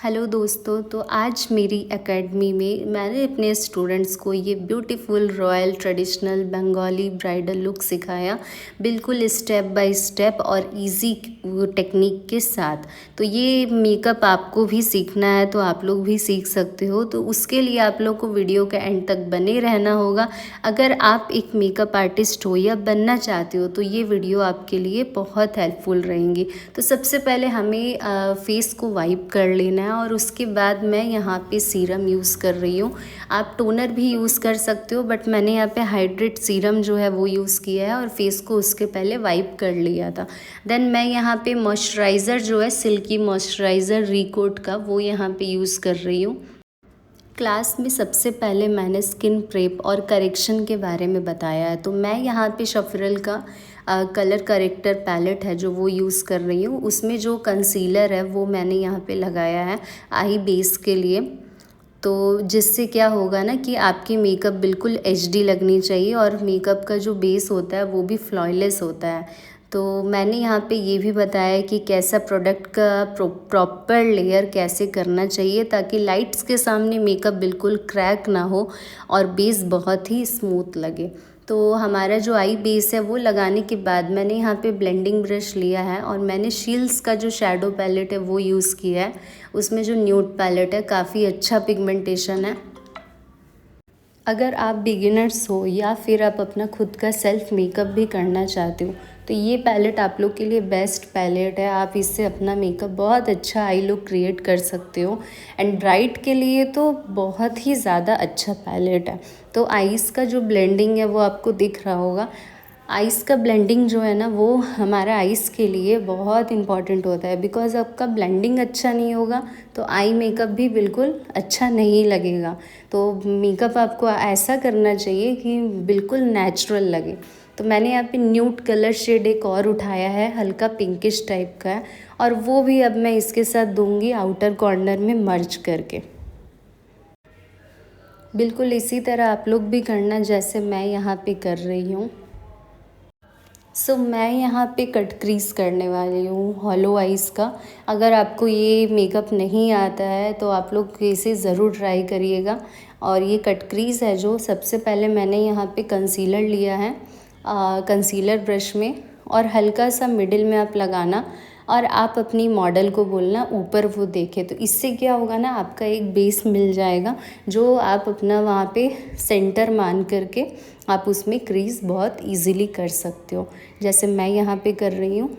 Hello दोस्तों, तो आज मेरी एकेडमी में मैंने अपने स्टूडेंट्स को ये beautiful royal traditional Bengali bridal look सिखाया, बिल्कुल स्टेप बाय स्टेप और इजी टेक्निक के साथ। तो ये मेकअप आपको भी सीखना है तो आप लोग भी सीख सकते हो। तो उसके लिए आप लोग को वीडियो के एंड तक बने रहना होगा। अगर आप एक मेकअप आर्टिस्ट हो या बनना चाहते हो तो ये वीडियो आपके लिए बहुत हेल्पफुल रहेंगी। तो सबसे पहले हमें फेस को वाइप कर लेना है और उसके बाद मैं यहाँ पे सीरम यूज़ कर रही हूँ। आप टोनर भी यूज़ कर सकते हो, बट मैंने यहाँ पे हाइड्रेट सीरम जो है वो यूज़ किया है और फेस को उसके पहले वाइप कर लिया था। देन मैं यहाँ पे मॉइस्चराइज़र जो है सिल्की मॉइस्चराइज़र रिकोट का वो यहाँ पे यूज़ कर रही हूँ। क्लास में सबसे पहले मैंने स्किन प्रेप और करेक्शन के बारे में बताया है, तो मैं यहाँ पे शफरल का कलर करेक्टर पैलेट है जो वो यूज़ कर रही हूँ। उसमें जो कंसीलर है वो मैंने यहाँ पे लगाया है आई बेस के लिए। तो जिससे क्या होगा ना कि आपकी मेकअप बिल्कुल एचडी लगनी चाहिए और मेकअप का जो बेस होता है वो भी फ्लॉलेस होता है। तो मैंने यहाँ पे ये भी बताया कि कैसा प्रोडक्ट का प्रॉपर लेयर कैसे करना चाहिए ताकि लाइट्स के सामने मेकअप बिल्कुल क्रैक ना हो और बेस बहुत ही स्मूथ लगे। तो हमारा जो आई बेस है वो लगाने के बाद मैंने यहाँ पे ब्लेंडिंग ब्रश लिया है और मैंने शील्स का जो शैडो पैलेट है वो यूज़ किया है। उसमें जो न्यूड पैलेट है काफ़ी अच्छा पिगमेंटेशन है। अगर आप बिगिनर्स हो या फिर आप अपना खुद का सेल्फ मेकअप भी करना चाहते हो तो ये पैलेट आप लोग के लिए बेस्ट पैलेट है। आप इससे अपना मेकअप बहुत अच्छा आई लुक क्रिएट कर सकते हो एंड ब्राइट के लिए तो बहुत ही ज़्यादा अच्छा पैलेट है। तो आइज़ का जो ब्लेंडिंग है वो आपको दिख रहा होगा। आइज़ का ब्लेंडिंग जो है ना वो हमारा आइज़ के लिए बहुत इम्पॉर्टेंट होता है, बिकॉज़ आपका ब्लेंडिंग अच्छा नहीं होगा तो आई मेकअप भी बिल्कुल अच्छा नहीं लगेगा। तो मेकअप आपको ऐसा करना चाहिए कि बिल्कुल नेचुरल लगे। तो मैंने यहाँ पे न्यूड कलर शेड एक और उठाया है, हल्का पिंकिश टाइप का है, और वो भी अब मैं इसके साथ दूंगी आउटर कॉर्नर में मर्ज करके। बिल्कुल इसी तरह आप लोग भी करना जैसे मैं यहाँ पे कर रही हूँ। मैं यहाँ पे कट क्रीज करने वाली हूँ हॉलो आइज़ का। अगर आपको ये मेकअप नहीं आता है तो आप लोग इसे ज़रूर ट्राई करिएगा। और ये कट क्रीज है जो सबसे पहले मैंने यहाँ पे कंसीलर लिया है कंसीलर ब्रश में, और हल्का सा मिडिल में आप लगाना और आप अपनी मॉडल को बोलना ऊपर वो देखे। तो इससे क्या होगा ना, आपका एक बेस मिल जाएगा जो आप अपना वहाँ पे सेंटर मान करके आप उसमें क्रीज बहुत इजीली कर सकते हो, जैसे मैं यहाँ पे कर रही हूँ।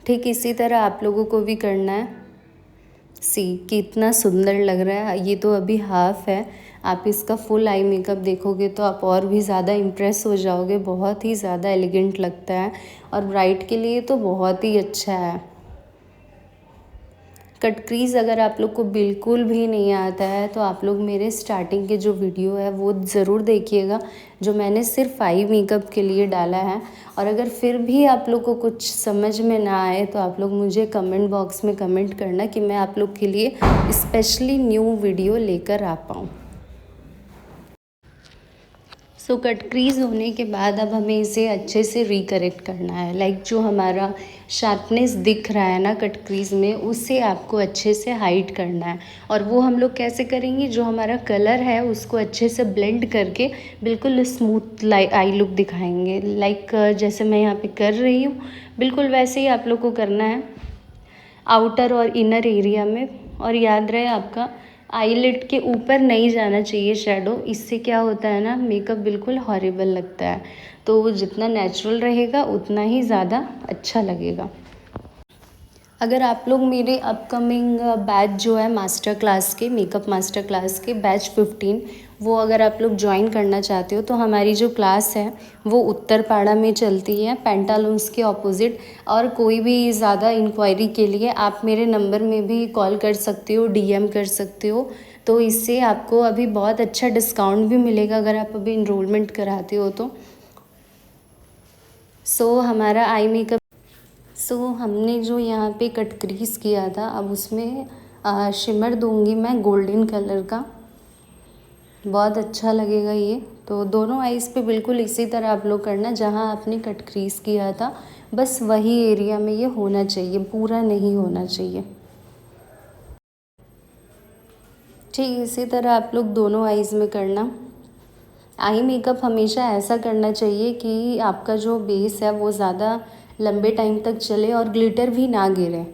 ठीक इसी तरह आप लोगों को भी करना है। कितना सुंदर लग रहा है। ये तो अभी हाफ है, आप इसका फुल आई मेकअप देखोगे तो आप और भी ज़्यादा इम्प्रेस हो जाओगे। बहुत ही ज़्यादा एलिगेंट लगता है और ब्राइट के लिए तो बहुत ही अच्छा है। कट क्रीज अगर आप लोग को बिल्कुल भी नहीं आता है तो आप लोग मेरे स्टार्टिंग के जो वीडियो है वो ज़रूर देखिएगा, जो मैंने सिर्फ आई मेकअप के लिए डाला है। और अगर फिर भी आप लोग को कुछ समझ में ना आए तो आप लोग मुझे कमेंट बॉक्स में कमेंट करना कि मैं आप लोग के लिए स्पेशली न्यू वीडियो लेकर आ पाऊँ। कट क्रीज होने के बाद अब हमें इसे अच्छे से रिकरेक्ट करना है। लाइक जो हमारा शार्पनेस दिख रहा है ना कट क्रीज में, उससे आपको अच्छे से हाइड करना है। और वो हम लोग कैसे करेंगे, जो हमारा कलर है उसको अच्छे से ब्लेंड करके बिल्कुल स्मूथ आई लुक दिखाएंगे। लाइक जैसे मैं यहाँ पे कर रही हूँ बिल्कुल वैसे ही आप लोग को करना है आउटर और इनर एरिया में। और याद रहे आपका आईलिड के ऊपर नहीं जाना चाहिए शैडो। इससे क्या होता है ना, मेकअप बिल्कुल हॉरिबल लगता है। तो वो जितना नेचुरल रहेगा उतना ही ज़्यादा अच्छा लगेगा। अगर आप लोग मेरे अपकमिंग बैच जो है मास्टर क्लास के, मेकअप मास्टर क्लास के बैच 15, वो अगर आप लोग ज्वाइन करना चाहते हो तो हमारी जो क्लास है वो उत्तरपाड़ा में चलती है, पेंटालून्स के ऑपोजिट। और कोई भी ज़्यादा इंक्वायरी के लिए आप मेरे नंबर में भी कॉल कर सकते हो, डीएम कर सकते हो। तो इससे आपको अभी बहुत अच्छा डिस्काउंट भी मिलेगा अगर आप अभी इनरोलमेंट कराते हो तो। हमारा आई मेकअप हमने जो यहाँ पे कट क्रीज किया था, अब उसमें शिमर दूंगी मैं गोल्डन कलर का, बहुत अच्छा लगेगा ये। तो दोनों आईज़ पे बिल्कुल इसी तरह आप लोग करना जहाँ आपने कट क्रीज किया था, बस वही एरिया में ये होना चाहिए, पूरा नहीं होना चाहिए। ठीक इसी तरह आप लोग दोनों आईज़ में करना। आई मेकअप हमेशा ऐसा करना चाहिए कि आपका जो बेस है वो ज़्यादा लंबे टाइम तक चले और ग्लिटर भी ना गिरे,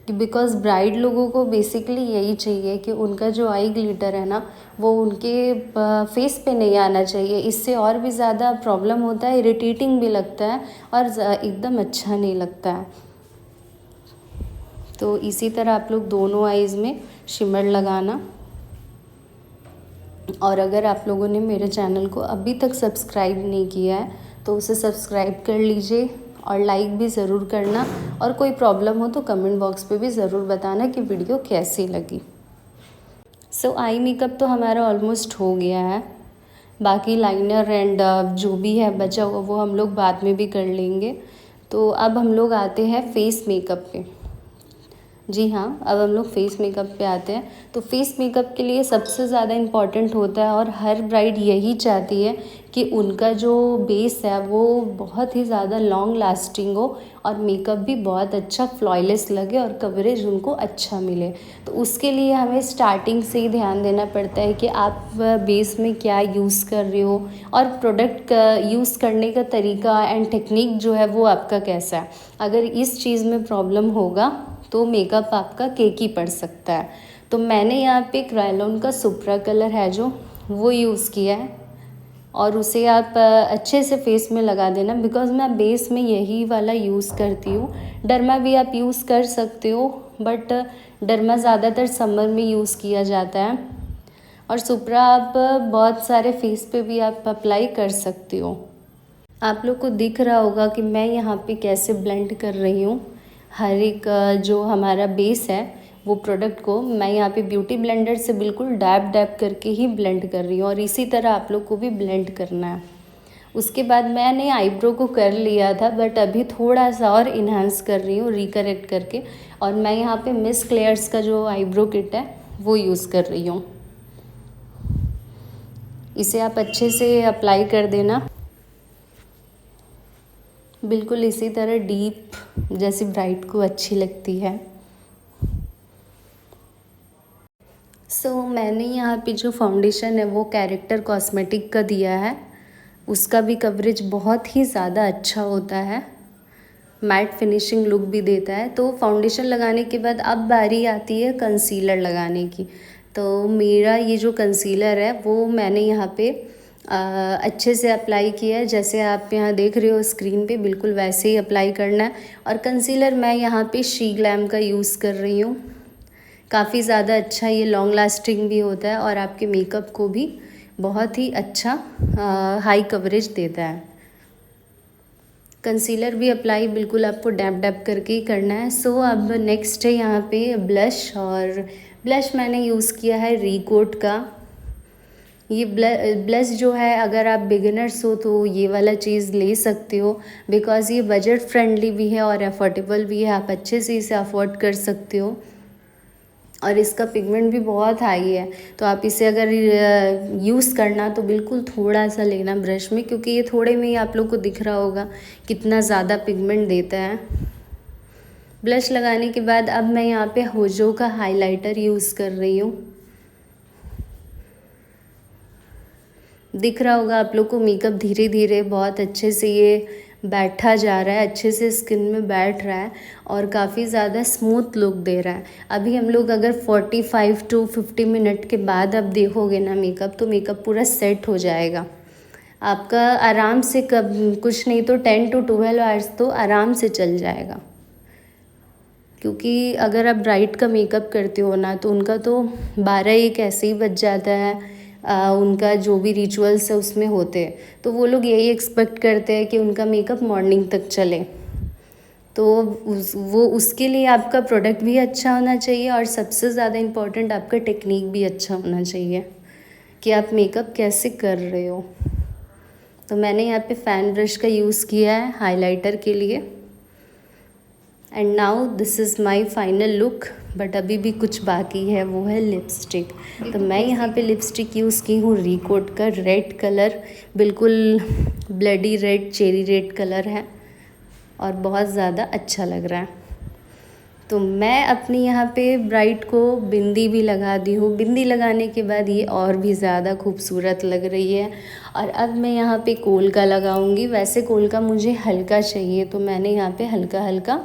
बिकॉज़ ब्राइड लोगों को बेसिकली यही चाहिए कि उनका जो आई ग्लिटर है ना वो उनके फेस पे नहीं आना चाहिए। इससे और भी ज़्यादा प्रॉब्लम होता है, इरिटेटिंग भी लगता है और एकदम अच्छा नहीं लगता है। तो इसी तरह आप लोग दोनों आईज़ में शिमर लगाना। और अगर आप लोगों ने मेरे चैनल को अभी तक सब्सक्राइब नहीं किया है तो उसे सब्सक्राइब कर लीजिए और लाइक भी ज़रूर करना, और कोई प्रॉब्लम हो तो कमेंट बॉक्स पे भी ज़रूर बताना कि वीडियो कैसी लगी। सो आई मेकअप तो हमारा ऑलमोस्ट हो गया है, बाकी लाइनर एंड जो भी है बचा हुआ वो हम लोग बाद में भी कर लेंगे। तो अब हम लोग आते हैं फेस मेकअप पे। जी हाँ, अब हम लोग फेस मेकअप पे आते हैं। तो फेस मेकअप के लिए सबसे ज़्यादा इम्पॉर्टेंट होता है और हर ब्राइड यही चाहती है कि उनका जो बेस है वो बहुत ही ज़्यादा लॉन्ग लास्टिंग हो और मेकअप भी बहुत अच्छा फ्लॉलेस लगे और कवरेज उनको अच्छा मिले। तो उसके लिए हमें स्टार्टिंग से ही ध्यान देना पड़ता है कि आप बेस में क्या यूज़ कर रहे हो और प्रोडक्ट का यूज़ करने का तरीका एंड टेक्निक जो है वो आपका कैसा है। अगर इस चीज़ में प्रॉब्लम होगा तो मेकअप आपका केक ही पड़ सकता है। तो मैंने यहाँ पे क्रायोलॉन का सुप्रा कलर है जो वो यूज़ किया है और उसे आप अच्छे से फेस में लगा देना, बिकॉज़ मैं बेस में यही वाला यूज़ करती हूँ। डर्मा भी आप यूज़ कर सकते हो बट डर्मा ज़्यादातर समर में यूज़ किया जाता है और सुप्रा आप बहुत सारे फेस पे भी आप अप्लाई कर सकते हो। आप लोग को दिख रहा होगा कि मैं यहाँ पे कैसे ब्लेंड कर रही हूँ हर एक जो हमारा बेस है वो प्रोडक्ट को मैं यहाँ पे ब्यूटी ब्लेंडर से बिल्कुल डैब डैब करके ही ब्लेंड कर रही हूँ और इसी तरह आप लोग को भी ब्लेंड करना है। उसके बाद मैंने आईब्रो को कर लिया था बट अभी थोड़ा सा और इन्हांस कर रही हूँ रिकरेक्ट करके, और मैं यहाँ पे मिस क्लेयर्स का जो आईब्रो किट है वो यूज़ कर रही हूँ। इसे आप अच्छे से अप्लाई कर देना, बिल्कुल इसी तरह डीप जैसी ब्राइड को अच्छी लगती है। मैंने यहाँ पे जो फाउंडेशन है वो कैरेक्टर कॉस्मेटिक का दिया है, उसका भी कवरेज बहुत ही ज़्यादा अच्छा होता है, मैट फिनिशिंग लुक भी देता है। तो फाउंडेशन लगाने के बाद अब बारी आती है कंसीलर लगाने की। तो मेरा ये जो कंसीलर है वो मैंने यहाँ पे अच्छे से अप्लाई किया है, जैसे आप यहाँ देख रहे हो स्क्रीन पे बिल्कुल वैसे ही अप्लाई करना है। और कंसीलर मैं यहाँ पे शी ग्लैम का यूज़ कर रही हूँ, काफ़ी ज़्यादा अच्छा, ये लॉन्ग लास्टिंग भी होता है और आपके मेकअप को भी बहुत ही अच्छा हाई कवरेज देता है। कंसीलर भी अप्लाई बिल्कुल आपको डैप डैप करके ही करना है। अब नेक्स्ट है यहाँ पे ब्लश, और ब्लश मैंने यूज़ किया है रिकोट का। ये ब्लश जो है अगर आप बिगिनर्स हो तो ये वाला चीज़ ले सकते हो, बिकॉज़ ये बजट फ्रेंडली भी है और अफोर्डेबल भी है, आप अच्छे से इसे अफोर्ड कर सकते हो और इसका पिगमेंट भी बहुत हाई है। तो आप इसे अगर यूज़ करना तो बिल्कुल थोड़ा सा लेना ब्रश में, क्योंकि ये थोड़े में ही आप लोग को दिख रहा होगा कितना ज़्यादा पिगमेंट देता है। ब्लश लगाने के बाद अब मैं यहाँ पे होजो का हाइलाइटर यूज़ कर रही हूँ। दिख रहा होगा आप लोग को मेकअप धीरे धीरे बहुत अच्छे से ये बैठा जा रहा है, अच्छे से स्किन में बैठ रहा है और काफ़ी ज़्यादा स्मूथ लुक दे रहा है। अभी हम लोग अगर 45 to 50 मिनट के बाद अब देखोगे ना मेकअप, तो मेकअप पूरा सेट हो जाएगा आपका आराम से। कब कुछ नहीं तो 10 to 12 आवर्स तो आराम से चल जाएगा, क्योंकि अगर आप ब्राइड का मेकअप करते हो ना तो उनका तो 12-1 ऐसे ही बज जाता है। उनका जो भी रिचुअल्स है उसमें होते हैं, तो वो लोग यही एक्सपेक्ट करते हैं कि उनका मेकअप मॉर्निंग तक चले। तो वो उसके लिए आपका प्रोडक्ट भी अच्छा होना चाहिए और सबसे ज़्यादा इम्पॉर्टेंट आपका टेक्निक भी अच्छा होना चाहिए कि आप मेकअप कैसे कर रहे हो। तो मैंने यहाँ पे फ़ैन ब्रश का यूज़ किया है हाइलाइटर के लिए। And now this is my final look, but अभी भी कुछ बाकी है, वो है लिपस्टिक। तो मैं यहाँ पे लिपस्टिक यूज़ की हूँ रिकोट का रेड कलर, बिल्कुल bloody red cherry red colour है और बहुत ज़्यादा अच्छा लग रहा है। तो मैं अपनी यहाँ पे ब्राइड को बिंदी भी लगा दी हूँ। बिंदी लगाने के बाद ये और भी ज़्यादा खूबसूरत लग रही है। और अब मैं यहाँ पे कोल का लगाऊंगी। वैसे कोल का मुझे हल्का चाहिए, तो मैंने यहाँ पे हल्का हल्का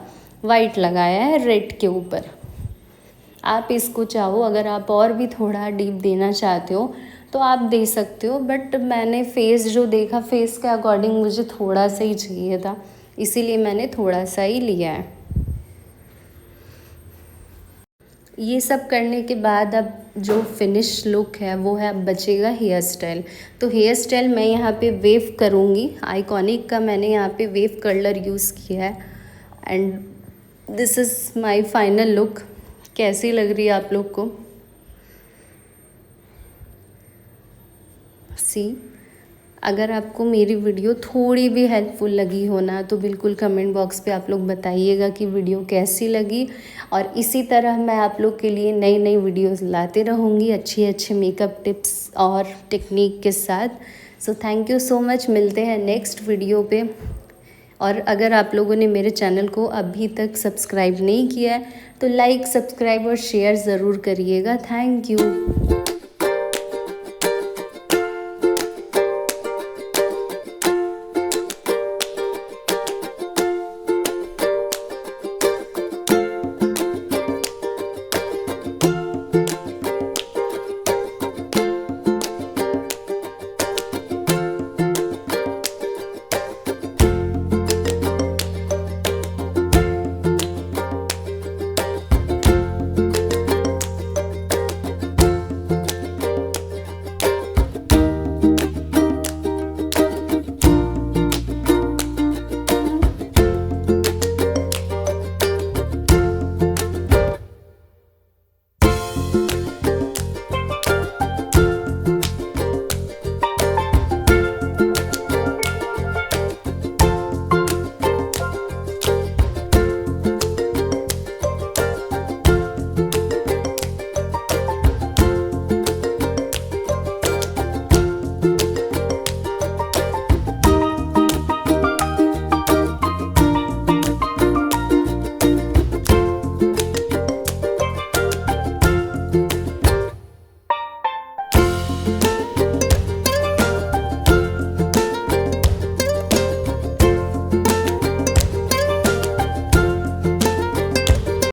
वाइट लगाया है रेड के ऊपर। आप इसको चाहो, अगर आप और भी थोड़ा डीप देना चाहते हो तो आप दे सकते हो, बट मैंने फेस जो देखा, फेस के अकॉर्डिंग मुझे थोड़ा सा ही चाहिए था, इसीलिए मैंने थोड़ा सा ही लिया है। ये सब करने के बाद अब जो फिनिश लुक है वो है, अब बचेगा हेयर स्टाइल। तो हेयर स्टाइल मैं यहाँ पे वेव करूँगी। आइकॉनिक का मैंने यहाँ पे वेव कर्लर यूज़ किया है and this is my final look. कैसी लग रही है आप लोग को? सी, अगर आपको मेरी वीडियो थोड़ी भी हेल्पफुल लगी हो ना, तो बिल्कुल कमेंट बॉक्स पे आप लोग बताइएगा कि वीडियो कैसी लगी। और इसी तरह मैं आप लोग के लिए नई नई वीडियोस लाते रहूँगी, अच्छे अच्छे मेकअप टिप्स और टेक्निक के साथ। So thank you so much. मिलते हैं नेक्स्ट वीडियो पे। और अगर आप लोगों ने मेरे चैनल को अभी तक सब्सक्राइब नहीं किया है तो लाइक, सब्सक्राइब और शेयर ज़रूर करिएगा। Thank you.